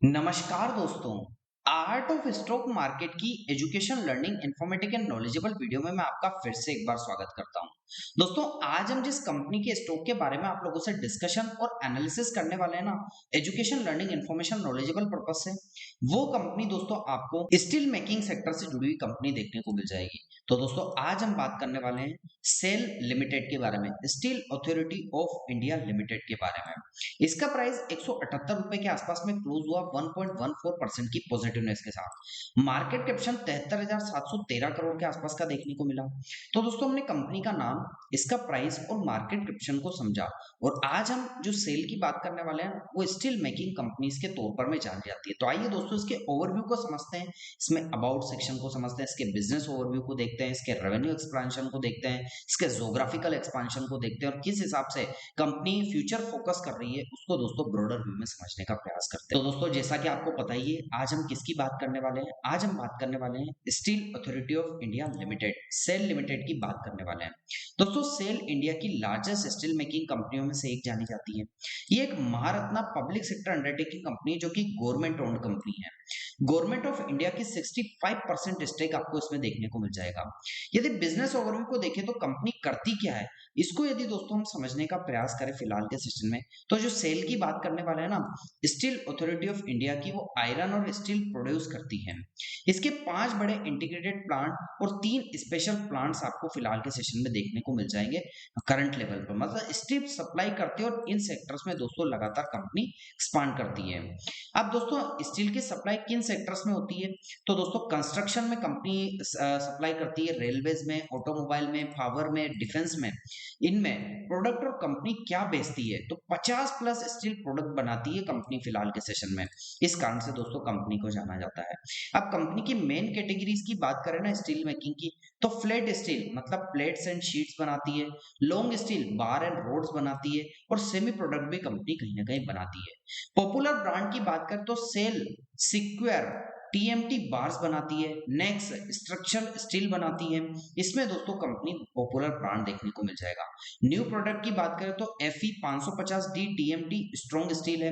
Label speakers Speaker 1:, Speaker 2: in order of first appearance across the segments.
Speaker 1: नमस्कार दोस्तों। Art of stock market की education learning informative and knowledgeable video में मैं आपका फिर से एक बार स्वागत करता हूं। दोस्तों, आज हम जिस कंपनी के स्टॉक के बारे में आप लोगों से डिस्कशन और एनालिसिस करने वाले हैं ना, education learning information knowledgeable purpose से, वो कंपनी दोस्तों आपको स्टील मेकिंग सेक्टर से जुड़ी हुई कंपनी देखने को मिल जाएगी। तो दोस्तों, आज हम बात करने वाले हैं सेल लिमिटेड के बारे में, steel authority of India limited के बारे में। इसका प्राइस 178 रुपए के आसपास में क्लोज हुआ 1.14% की पॉजिटिवनेस के साथ। मार्केट कैप्शन 73,713 करोड़ के आसपास का देखने को मिला। तो दोस्तों, हमने कंपनी का नाम, इसका प्राइस और मार्केट कैप्शन को समझा, और आज हम जो सेल की बात करने वाले हैं वो स्टील मेकिंग कंपनीज के तौर पर में जानी जाती है। तो आइए दोस्तों, इसके ओवरव्यू को समझते हैं, इसमें अबाउट सेक्शन को समझते हैं, इसके बिजनेस ओवरव्यू को देखते हैं, इसके रेवेन्यू एक्सपेंशन को देखते हैं, इसके जोग्राफिकल एक्सपेंशन को देखते हैं, और किस हिसाब से कंपनी फ्यूचर फोकस कर रही है उसको दोस्तों ब्रॉडर व्यू में समझने का प्रयास करते हैं। तो दोस्तों, जैसा कि आपको पता ही है, आज हम किसकी बात करने वाले हैं? आज हम बात करने वाले हैं Steel authority of India Limited, SAIL Limited की बात करने वाले हैं। दोस्तों, सेल इंडिया की लार्जेस्ट स्टील मेकिंग कंपनियों में से एक जानी जाती है। ये एक Maharatna public sector undertaking company है, जो कि गवर्नमेंट ओन्ड कंपनी है। गवर्नमेंट ऑफ इंडिया की 65% स्टेक आपको इसमें देखने को मिल जाएगा। यदि बिजनेस ओवरव्यू को देखें तो कंपनी करती क्या है, इसको यदि दोस्तों हम समझने का प्रयास करें फिलहाल के सेशन में, तो जो सेल की बात करने वाले हैं ना, स्टील अथॉरिटी ऑफ इंडिया की, वो आयरन और स्टील प्रोड्यूस करती है। इसके 5 बड़े इंटीग्रेटेड प्लांट और 3 स्पेशल प्लांट्स आपको फिलहाल के सेशन में देखने को मिल जाएंगे करंट लेवल पर। मतलब स्टील सप्लाई करती है, और इन सेक्टर्स में दोस्तों लगातार कंपनी एक्सपांड करती है। अब दोस्तों, स्टील की सप्लाई किन सेक्टर्स में होती है? तो दोस्तों, कंस्ट्रक्शन में कंपनी सप्लाई करती है, रेलवेज में, ऑटोमोबाइल में, पावर में, डिफेंस में। इनमें प्रोडक्ट और कंपनी क्या बेचती है, तो 50 प्लस स्टील प्रोडक्ट बनाती है कंपनी फिलहाल के सेशन में। इस कारण से दोस्तों कंपनी को जाना जाता है। अब कंपनी की मेन कैटेगरीज की बात करें ना स्टील मेकिंग की, तो फ्लैट स्टील मतलब प्लेट्स एंड शीट्स बनाती है, long steel bar and rods बनाती है, और सेमी प्रोडक्ट भी कंपनी कहीं ना कहीं बनाती है। पॉपुलर ब्रांड की बात करें तो सेल, सिक्वेयर, टीएमटी बार्स बनाती है, नेक्स स्ट्रक्चरल स्टील बनाती है। इसमें दोस्तों कंपनी पॉपुलर ब्रांड देखने को मिल जाएगा। न्यू प्रोडक्ट की बात करें तो Fe 550D TMT strong steel है।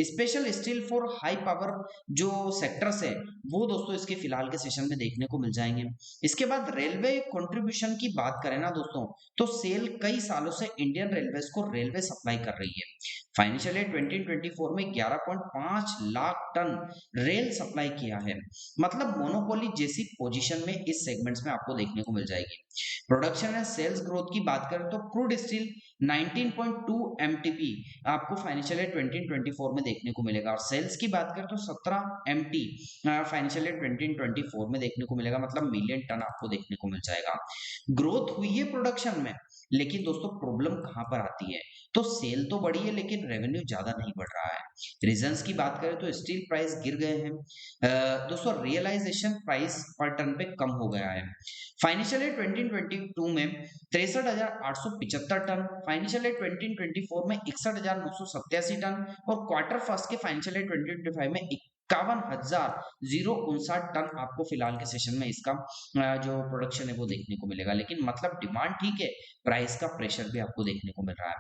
Speaker 1: Special steel for high power जो सेक्टर्स है, वो दोस्तों इसके फिलहाल के सेशन में देखने को मिल जाएंगे। इसके बाद रेलवे कंट्रीब्यूशन की बात करें ना दोस्तों, तो सेल कई सालों से इंडियन रेलवेज को रेलवे सप्लाई कर रही है। फाइनेंशियल ईयर 2024 में 11.5 लाख टन रेल सप्लाई किया है। मतलब मोनोपोली जैसी पोजीशन में इस सेगमेंट्स में आपको देखने को मिल जाएगी। प्रोडक्शन एंड सेल्स ग्रोथ की बात करें तो क्रूड स्टील 19.2 एमटीपी आपको फाइनेंशियल ईयर 2024 में देखने को मिलेगा, और सेल्स की बात करें तो 17 एमटी फाइनेंशियल ईयर 2024 में देखने को मिलेगा। मतलब मिलियन टन आपको देखने को मिल जाएगा। ग्रोथ हुई है प्रोडक्शन में, लेकिन दोस्तों प्रॉब्लम कहां पर आती है? तो सेल तो बढ़ी है, लेकिन रेवेन्यू ज्यादा नहीं बढ़ रहा है। रीजंस की बात करें तो स्टील प्राइस गिर गए हैं। दोस्तों, रियलाइजेशन प्राइस पर टन पे कम हो गया है। फाइनेंशियल ईयर 2022 में 63,875 टन, फाइनेंशियल ईयर 2024 में 61,987 टन, और क्वार्टर फर्स्ट के फाइनेंशियल ईयर 2025 में 51,059 टन आपको फिलहाल के सेशन में इसका जो प्रोडक्शन है वो देखने को मिलेगा। लेकिन मतलब डिमांड ठीक है, प्राइस का प्रेशर भी आपको देखने को मिल रहा है।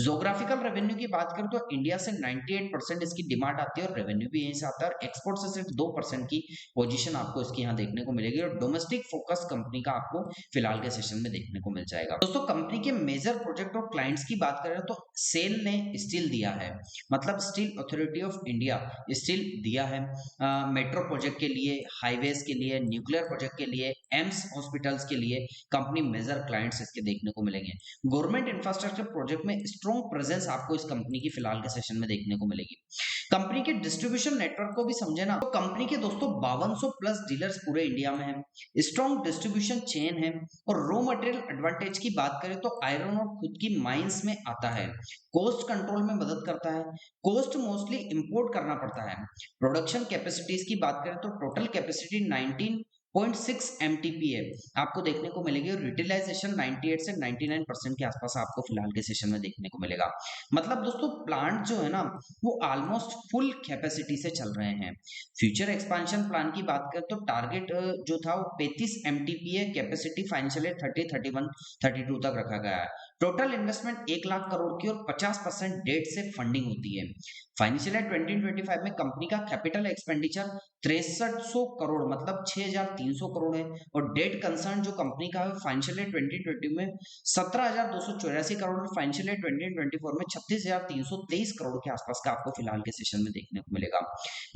Speaker 1: जोग्राफिकल रेवेन्यू की बात करें तो इंडिया से 98% इसकी डिमांड आती है, और रेवेन्यू भी यहीं से आता है, और एक्सपोर्ट से सिर्फ 2% की पोजीशन आपको इसकी यहाँ देखने को मिलेगी, और डोमेस्टिक फोकस कंपनी का आपको फिलहाल के सेशन में देखने को मिल जाएगा। दोस्तों, कंपनी के मेजर प्रोजेक्ट और क्लाइंट्स की बात करें तो सेल ने स्टील दिया है, मतलब steel authority of India steel दिया है मेट्रो प्रोजेक्ट के लिए, हाईवेज के लिए, न्यूक्लियर प्रोजेक्ट के लिए, एम्स हॉस्पिटल्स के लिए कंपनी मेजर क्लाइंट्स इसके देखने को मिलेंगे। गवर्नमेंट इंफ्रास्ट्रक्चर प्रोजेक्ट में स्ट्रॉन्ग प्रेजेंस आपको इस कंपनी की फिलहाल के सेशन में देखने को मिलेगी। कंपनी के डिस्ट्रीब्यूशन नेटवर्क को भी समझे ना, तो कंपनी के दोस्तों 5200 प्लस डीलर्स पूरे इंडिया में है, स्ट्रॉन्ग डिस्ट्रीब्यूशन चेन है, और रॉ मटेरियल एडवांटेज की बात करें तो आयरन और खुद की माइंस में आता है, कॉस्ट कंट्रोल में मदद करता है, कॉस्ट मोस्टली इंपोर्ट करना पड़ता है। प्रोडक्शन कैपेसिटीज की बात करें तो टोटल कैपेसिटी 0.6 MTPA आपको देखने को मिलेगी और यूटिलाइजेशन 98 से 99% के आसपास आपको फिलहाल के सेशन में देखने को मिलेगा। मतलब दोस्तों प्लांट जो है ना वो ऑलमोस्ट फुल कैपेसिटी से चल रहे हैं। फ्यूचर एक्सपेंशन प्लान की बात करें तो टारगेट जो था वो 35 MTPA कैपेसिटी फाइनेंशियल ईयर 30, 31, 32 तक रखा गया है। टोटल इन्वेस्टमेंट 1 लाख करोड़ की और 50% डेट से फंडिंग होती है। फाइनेंशियल ईयर 2025 में कंपनी का कैपिटल एक्सपेंडिचर 6300 करोड़ मतलब 6300 करोड़ है और डेट कंसर्न जो कंपनी का है फाइनेंशियल ईयर 2020 में 17284 करोड़ और फाइनेंशियल ईयर 2024 में 36323 करोड़ के आसपास का आपको फिलहाल के सेशन में देखने को मिलेगा।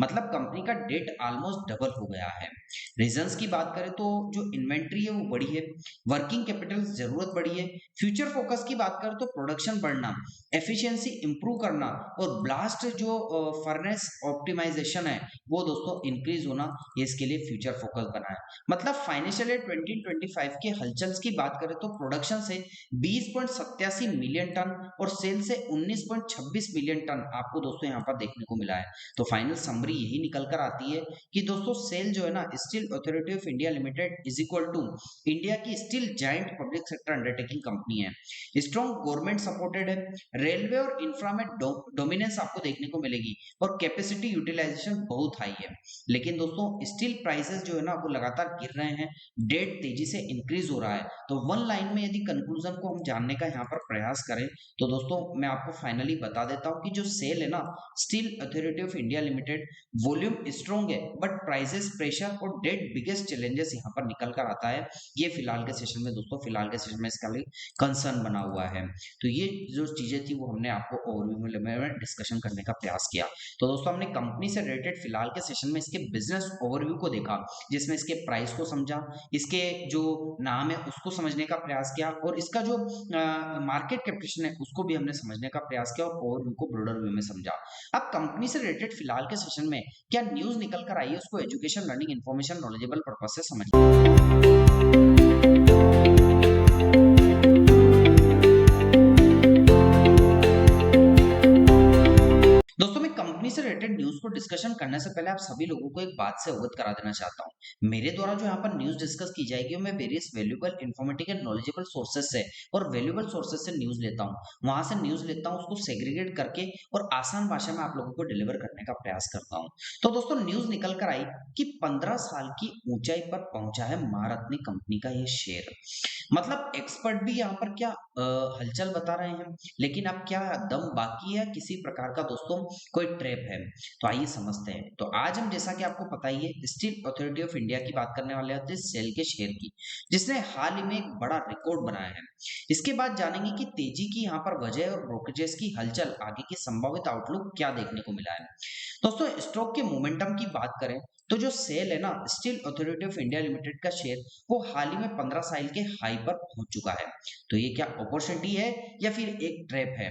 Speaker 1: मतलब कंपनी का डेट ऑलमोस्ट डबल हो गया है। रीजंस की बात करें तो जो इन्वेंट्री है वो बड़ी है, वर्किंग कैपिटल जरूरत बड़ी है। फ्यूचर फोकस की बात करें तो प्रोडक्शन बढ़ना, एफिशिएंसी इंप्रूव करना और ब्लास्ट जो फर्नेस ऑप्टिमाइजेशन है वो दोस्तों इंक्रीज होना, ये इसके लिए फ्यूचर फोकस बना है। मतलब फाइनेंशियल ईयर 2025 के हलचल की बात करें तो प्रोडक्शन से 20.87 मिलियन टन और सेल से 19.26 मिलियन टन आपको दोस्तों यहाँ पर देखने को मिला है। तो फाइनल समरी यही निकल कर आती है कि दोस्तों सेल जो है ना steel authority of India limited is equal to India की steel giant public sector undertaking company है। स्ट्रॉन्ग गवर्नमेंट सपोर्टेड है, रेलवे और इंफ्रा में डोमिनेंस आपको देखने को मिलेगी और कैपेसिटी यूटिलाइजेशन बहुत हाई है। लेकिन दोस्तों स्टील प्राइसेस जो है ना वो लगातार गिर रहे हैं, डेट तेजी से इंक्रीज हो रहा है। तो वन लाइन में यदि कंक्लूजन को हम जानने का यहाँ पर प्रयास करें तो दोस्तों मैं आपको फाइनली बता देता हूँ कि जो सेल है ना steel authority of India limited, volume strong है बट प्राइसेस प्रेशर और डेट बिगेस्ट चैलेंजेस यहाँ पर निकल कर आता है। ये फिलहाल के सेशन में दोस्तों फिलहाल के सेशन में इसका कंसर्न बना हुआ है। तो ये जो चीजें थी वो हमने आपको ओवरव्यू में डिस्कशन करने का प्रयास किया। तो दोस्तों हमने कंपनी से रिलेटेड फिलहाल के सेशन में इसके बिजनेस ओवरव्यू को देखा, जिसमें इसके प्राइस को समझा, इसके जो नाम है उसको समझने का प्रयास किया और इसका जो मार्केट कैपिटलाइजेशन है उसको भी हमने समझने का प्रयास किया और ओवरव्यू को ब्रॉडर व्यू में समझा। अब कंपनी से रिलेटेड फिलहाल के सेशन में क्या न्यूज निकल कर आई है उसको education learning information knowledgeable purpose से समझ। दोस्तों मैं कंपनी से रिलेटेड न्यूज को डिस्कशन करने से पहले आप सभी लोगों को एक बात से अवगत करा देना चाहता हूं। मेरे द्वारा जो यहाँ पर न्यूज डिस्कस की जाएगी मैं various valuable informative and knowledgeable sources से और वैल्यूएबल सोर्सेस से न्यूज लेता हूं, वहां से न्यूज लेता हूं, उसको सेग्रीगेट करके और आसान भाषा में आप लोगों को डिलीवर करने का प्रयास करता हूं। तो दोस्तों न्यूज निकल कर आई कि 15 साल की ऊंचाई पर पहुंचा है महारत्न कंपनी का ये शेयर। मतलब एक्सपर्ट भी यहाँ पर क्या हलचल बता रहे हैं, लेकिन अब क्या दम बाकी है किसी प्रकार का दोस्तों कोई ट्रैप है? तो आइए समझते हैं। तो आज हम जैसा कि आपको पता ही है स्टील अथॉरिटी ऑफ इंडिया की बात करने वाले होते हैं, सेल के शेयर की, जिसने हाल ही में एक बड़ा रिकॉर्ड बनाया है। इसके बाद जानेंगे कि तेजी की यहाँ पर वजह और ब्रोकरेजेस की हलचल, आगे की संभावित आउटलुक क्या देखने को मिला है। दोस्तों स्टॉक के मोमेंटम की बात करें तो जो सेल है ना steel authority of India limited का शेयर वो हाल ही में 15 साल के हाई पर पहुंच चुका है। तो ये क्या अपॉर्चुनिटी है या फिर एक ट्रैप है?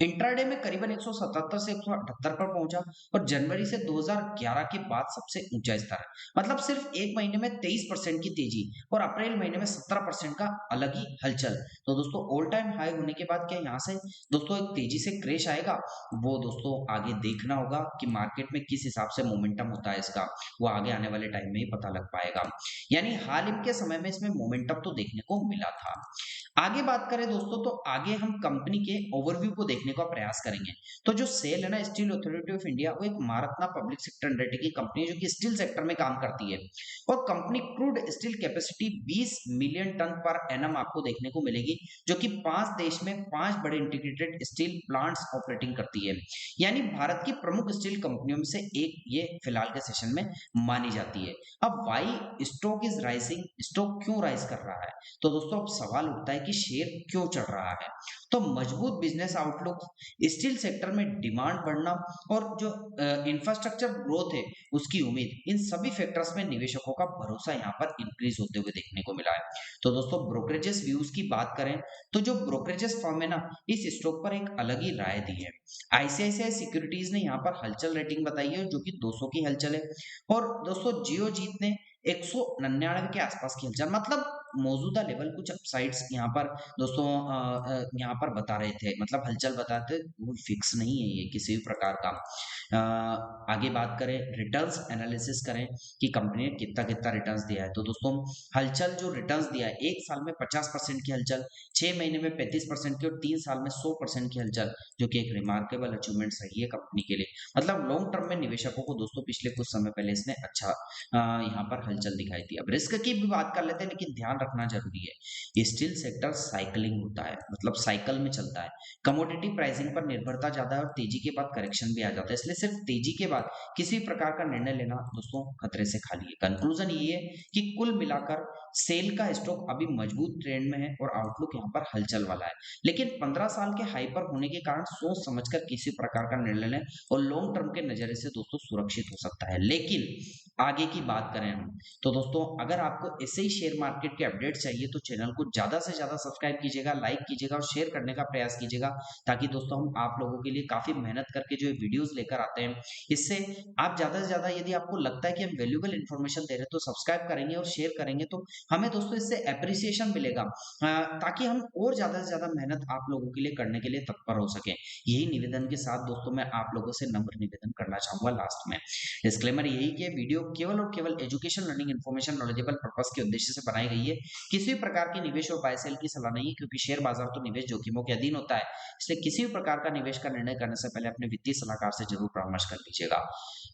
Speaker 1: इंट्राडे में करीबन 177 से 178 पर पहुंचा और जनवरी से 2011 के बाद सबसे ऊंचा स्तर है। मतलब सिर्फ एक महीने में 23% की तेजी और अप्रैल महीने में 17% का अलग ही हलचल। तो दोस्तों ऑल टाइम हाई होने के बाद क्या यहाँ से दोस्तों एक तेजी से क्रैश आएगा? वो दोस्तों आगे देखना होगा कि मार्केट में किस हिसाब से मोमेंटम होता है इसका, वो आगे आने वाले टाइम में ही पता लग पाएगा। यानी हाल ही के समय में इसमें मोमेंटम तो देखने को मिला था। आगे बात करें दोस्तों तो आगे हम कंपनी के ओवरव्यू को देखने का प्रयास करेंगे। तो जो सेल है ना स्टील अथॉरिटी ऑफ इंडिया वो एक Maharatna public sector undertaking company है जो कि स्टील सेक्टर में काम करती है और company crude steel capacity 20 million ton per annum आपको देखने को मिलेगी, जो कि 5 देश में 5 बड़े इंटीग्रेटेड स्टील प्लांट्स ऑपरेटिंग करती है। यानी भारत की प्रमुख स्टील कंपनियों में से एक ये फिलहाल के सेशन में मानी जाती है। अब Y stock is rising, stock क्यों राइज कर रहा है? तो दोस्तों अब सवाल उठता है कि शेयर क्यों चढ़ रहा है? तो मजबूत बिजनेस आउटलुक, स्टील सेक्टर में डिमांड बढ़ना और जो इंफ्रास्ट्रक्चर ग्रोथ है उसकी उम्मीद, इन सभी फैक्टर्स में निवेशकों का भरोसा यहाँ पर इंक्रीज होते हुए देखने को मिला है। तो दोस्तों ब्रोकरेजेस व्यूज की बात करें तो जो ब्रोकरेजेस फर्म है ना इस स्टॉक पर एक अलग ही राय दी है। आईसीआईसीआई सिक्योरिटीज ने यहाँ पर हलचल रेटिंग बताई है जो कि 200 की हलचल है और दोस्तों जियो जीत ने 199 के आसपास की हलचल। मतलब मौजूदा लेवल कुछ अपसाइड्स यहाँ पर दोस्तों यहाँ पर बता रहे थे, मतलब हलचल बताते, वो फिक्स नहीं है ये किसी भी प्रकार का। आगे बात करें, रिटर्न्स एनालिसिस करें कि कंपनी ने कितना कितना रिटर्न्स दिया है। तो दोस्तों हलचल जो रिटर्न्स दिया है, 1 साल में 50% की हलचल, 6 महीने में 35% की और 3 साल में 100% की हलचल, जो कि एक रिमार्केबल अचीवमेंट रही है कंपनी के लिए। मतलब लॉन्ग टर्म में निवेशकों को दोस्तों पिछले कुछ समय पहले इसने अच्छा यहाँ पर हलचल दिखाई थी। अब रिस्क की भी बात कर लेते हैं, लेकिन ध्यान रखना जरूरी है, स्टील सेक्टर साइकिलिंग होता है, मतलब साइकिल में चलता है। कमोडिटी प्राइसिंग पर निर्भरता ज्यादा है और तेजी के बाद करेक्शन भी आ जाता है, इसलिए सिर्फ तेजी के बाद किसी प्रकार का निर्णय लेना दोस्तों खतरे से खाली है। कंक्लूजन ये है कि कुल मिलाकर सेल का स्टॉक अभी मजबूत ट्रेंड में है और आउटलुक यहाँ पर हलचल वाला है, लेकिन 15 साल के हाई पर होने के कारण सोच समझकर किसी प्रकार का निर्णय लें और लॉन्ग टर्म के नजरिए से दोस्तों सुरक्षित हो सकता है। लेकिन आगे की बात करें हम, तो दोस्तों अगर आपको ऐसे ही शेयर मार्केट के अपडेट चाहिए तो चैनल को ज्यादा से ज्यादा सब्सक्राइब कीजिएगा, लाइक कीजिएगा और शेयर करने का प्रयास कीजिएगा, ताकि दोस्तों हम आप लोगों के लिए काफी मेहनत करके जो वीडियोस लेकर आते हैं, इससे आप ज्यादा से ज्यादा, यदि आपको लगता है कि हम वैल्यूएबल इन्फॉर्मेशन दे रहे हैं तो सब्सक्राइब करेंगे और शेयर करेंगे, तो हमें दोस्तों इससे एप्रिसिएशन मिलेगा, ताकि हम और ज्यादा से ज्यादा मेहनत आप लोगों के लिए करने के लिए तत्पर हो सके। यही निवेदन के साथ दोस्तों मैं आप लोगों से नम्र निवेदन करना चाहूंगा लास्ट में। डिस्क्लेमर यही कि वीडियो केवल और केवल education, learning, information, knowledgeable purpose के उद्देश्य से बनाई गई है। किसी भी प्रकार की निवेश और बाय सेल की सलाह नहीं है, क्योंकि शेयर बाजार तो निवेश जोखिमों के अधीन होता है, इसलिए किसी भी प्रकार का निवेश का निर्णय करने से पहले अपने वित्तीय सलाहकार से जरूर परामर्श कर लीजिएगा।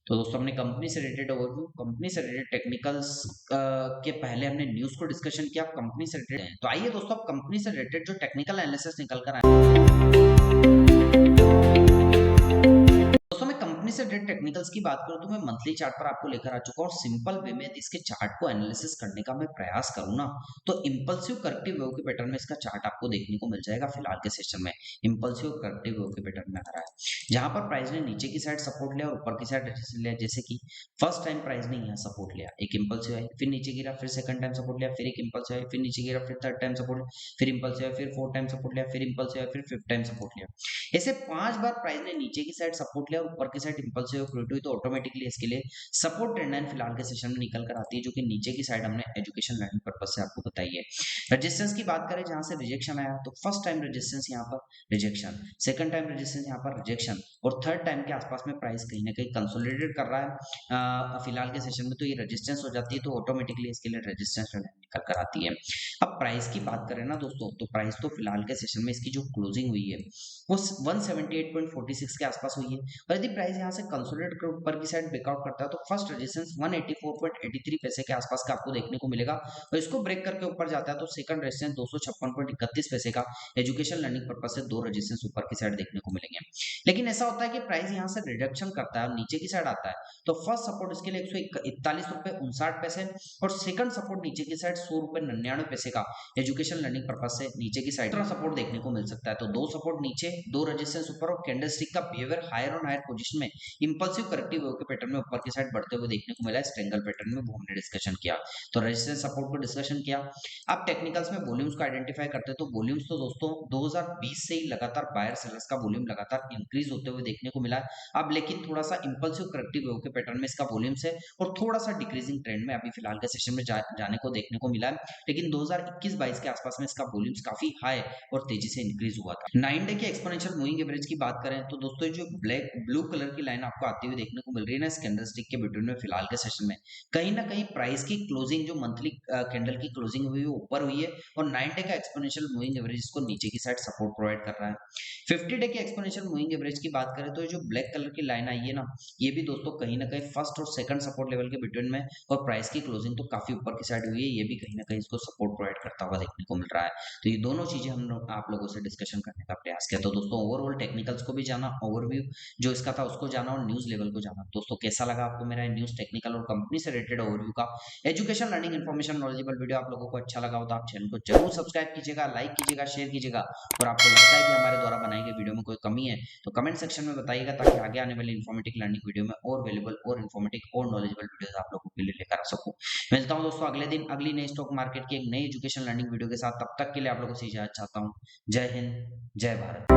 Speaker 1: तो दोस्तों हमने कंपनी से रिलेटेड ओवरव्यू, कंपनी से रिलेटेड टेक्निकल्स के पहले हमने न्यूज को डिस्कशन किया, कंपनी से रिलेटेड है। तो आइए दोस्तों अब कंपनी से रिलेटेड जो टेक्निकल एनालिसिस निकल कर आए, दोस्तों मैं कंपनी से रिलेटेड टेक्निकल्स की बात करूं तो मैं मंथली चार्ट पर आपको लेकर आ चुका हूं, और सिंपल वे में इसके चार्ट को एनालिसिस करने का मैं प्रयास करूं ना, तो इंपल्सिव करेक्टिव वेव के पैटर्न में इसका चार्ट आपको देखने को मिल जाएगा। फिलहाल के सेशन में इंपल्सिव करेक्टिव वेव के पैटर्न में आ रहा है, जहां पर प्राइस ने नीचे की साइड सपोर्ट लिया और ऊपर की साइड रेजिस्टेंस लिया। जैसे कि फर्स्ट टाइम प्राइस ने यहाँ सपोर्ट लिया, एक इंपल्सिव है, फिर नीचे गिरा, फिर सेकंड टाइम सपोर्ट लिया, फिर एक इंपल्सिव है, फिर नीचे गिरा, फिर थर्ड टाइम सपोर्ट, फिर इंपल्सिव है, फिर फोर्थ टाइम सपोर्ट लिया, फिर इंपल्सिव है, फिर फिफ्थ टाइम सपोर्ट लिया। ऐसे 5 बार प्राइस ने नीचे की साइड सपोर्ट लिया और ऊपर की साइड इंपल्सिव क्रिएट हुई, तो ऑटोमेटिकली इसके लिए सपोर्ट ट्रेंड लाइन फिलहाल के सेशन में निकल कर आती है, जो कि नीचे की साइड हमने एजुकेशन लर्निंग पर्पस से आपको बताई है। रेजिस्टेंस की बात करें, जहां से रिजेक्शन आया, तो फर्स्ट टाइम रेजिस्टेंस यहाँ पर रिजेक्शन, सेकंड टाइम रेजिस्टेंस यहाँ पर रिजेक्शन, और थर्ड टाइम के आसपास में प्राइस कहीं ना कहीं कंसोलिडेट कर रहा है फिलहाल के सेशन में, तो ये रेजिस्टेंस हो जाती है, तो ऑटोमेटिकली इसके लिए रेजिस्टेंस निकल कर आती है। अब प्राइस की बात करें ना दोस्तों, तो प्राइस तो फिलहाल के सेशन में इसकी जो क्लोजिंग हुई है वो 178.46 के आसपास हुई है, और यदि प्राइस यहाँ से कंसोलिडेट कर ऊपर की साइड ब्रेकआउट करता है तो फर्स्ट रेजिस्टेंस 184.83 पैसे के आसपास का आपको देखने को मिलेगा, और इसको ब्रेक करके ऊपर जाता है तो सेकंड रेजिस्टेंस 256.31 पैसे का एजुकेशन लर्निंग पर्पस से दो रेजिस्टेंस ऊपर की साइड देखने को मिलेंगे। लेकिन ऐसा होता है कि प्राइस यहाँ से रिडक्शन करता है और नीचे की साइड आता है, तो फर्स्ट सपोर्ट इसके लिए 141.59 और सेकंड सपोर्ट नीचे की साइड 100.99 का एजुकेशन लर्निंग पर्पस से नीचे की साइड सपोर्ट देखने को मिल सकता है। तो दो सपोर्ट नीचे, दो रेजिस्टेंस ऊपर, और कैंडलस्टिक का बिहेवियर हायर और हायर पोजीशन में इंपल्सिव करेक्टिव वेव के पैटर्न में ऊपर की साइड बढ़ते हुए देखने को मिला है। स्ट्रेंगल पैटर्न में वो हमने डिस्कशन किया, तो रेजिस्टेंस सपोर्ट को डिस्कशन किया। अब टेक्निकल्स में वॉल्यूम्स को आइडेंटिफाई करते हैं, तो वॉल्यूम्स तो दोस्तों 2020 से ही लगातार बायर सेलर्स का वॉल्यूम लगातार इंक्रीज होते हुए देखने को मिला है। अब लेकिन थोड़ा सा इंपल्सिव करेक्टिव वेव के पैटर्न में इसका वॉल्यूम्स है और थोड़ा सा डिक्रीजिंग ट्रेंड में अभी फिलहाल के सेशन में जाने को देखने को मिला है, लेकिन 2021-22 के आसपास में इसका वॉल्यूम्स काफी हाई और तेजी से इंक्रीज हुआ था। 9 डे के एक्सपोनेंशियल मूविंग एवरेज की बात करें तो दोस्तों जो ब्लू कलर की लाइन आपको आती हुई देखने को मिल रही है ना इस कैंडलस्टिक के बिटवीन में फिलहाल के सेशन में, कहीं ना कहीं प्राइस की क्लोजिंग जो मंथली कैंडल की क्लोजिंग हुई है ऊपर हुई है, और 9 डे का एक्सपोनेंशियल मूविंग एवरेज इसको नीचे की साइड सपोर्ट प्रोवाइड कर रहा है। 50 डे के एक्सपोनेंशियल मूविंग एवरेज की बात करें तो जो ब्लैक कलर की लाइन आई है ना, ये भी दोस्तों कहीं ना कहीं फर्स्ट और सेकंड सपोर्ट लेवल के बिटवीन में, और प्राइस की क्लोजिंग तो काफी ऊपर की साइड हुई है, ये भी कहीं ना कहीं इसको सपोर्ट प्रोवाइड करता हुआ देखने को मिल रहा है। तो ये दोनों चीजें हम आप लोगों से डिस्कशन करने का प्रयास किया। तो दोस्तों ओवरऑल टेक्निकल्स को भी जाना, ओवरव्यू जो इसका था उसको जाना, और न्यूज लेवल को जाना। दोस्तों कैसा लगा आपको मेरा न्यूज, टेक्निकल और कंपनी से रिलेटेड ओवरव्यू का education, learning, information, knowledgeable video आप लोगों को अच्छा लगा हो तो आप चैनल को जरूर सब्सक्राइब कीजिएगा, लाइक कीजिएगा, शेयर कीजिएगा, और आपको लगता है कि हमारे द्वारा बनाई गई वीडियो में कोई कमी है तो कमेंट सेक्शन में बताइएगा, ताकि आगे आने वाली इन्फॉर्मेटिव लर्निंग वीडियो में और वैल्यूएबल और इन्फॉर्मेटिव और नॉलेजेबल वीडियोस आप लोगों के लिए लेकर आ सकूं। मिलता हूं दोस्तों अगले दिन अगली नई स्टॉक मार्केट की एक नई एजुकेशन लर्निंग वीडियो के साथ, तब तक के लिए आप लोगों से इजाजत चाहता हूं। जय हिंद, जय भारत।